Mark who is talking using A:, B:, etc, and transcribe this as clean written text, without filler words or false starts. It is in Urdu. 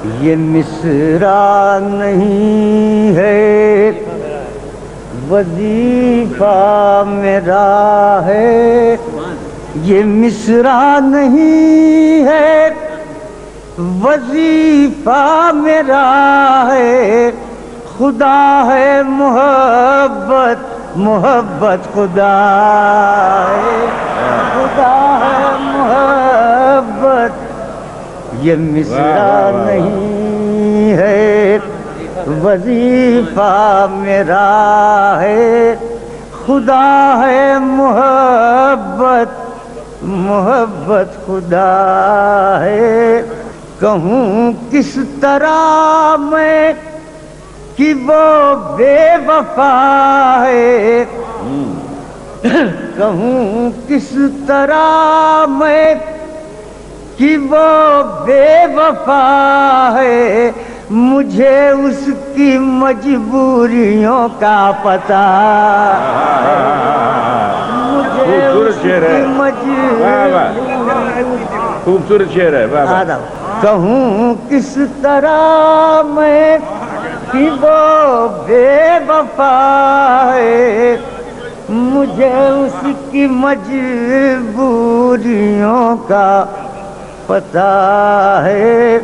A: یہ مصرع نہیں ہے وظیفہ میرا ہے، یہ مصرع نہیں ہے وظیفہ میرا ہے، خدا ہے محبت محبت خدا ہے، خدا ہے محبت، یہ مصرع نہیں ہے وظیفہ میرا ہے، خدا ہے محبت محبت خدا ہے۔ کہوں کس طرح میں کہ وہ بے وفا ہے، کہوں کس طرح میں کہ وہ بے وفا ہے، مجھے اس کی مجبوریوں کا پتہ ہے، مجھے اس کی
B: خوبصورت شعر ہے۔
A: کہوں کس طرح میں کہ وہ بے وفا ہے، مجھے اس کی مجبوریوں کا پتہ ہے۔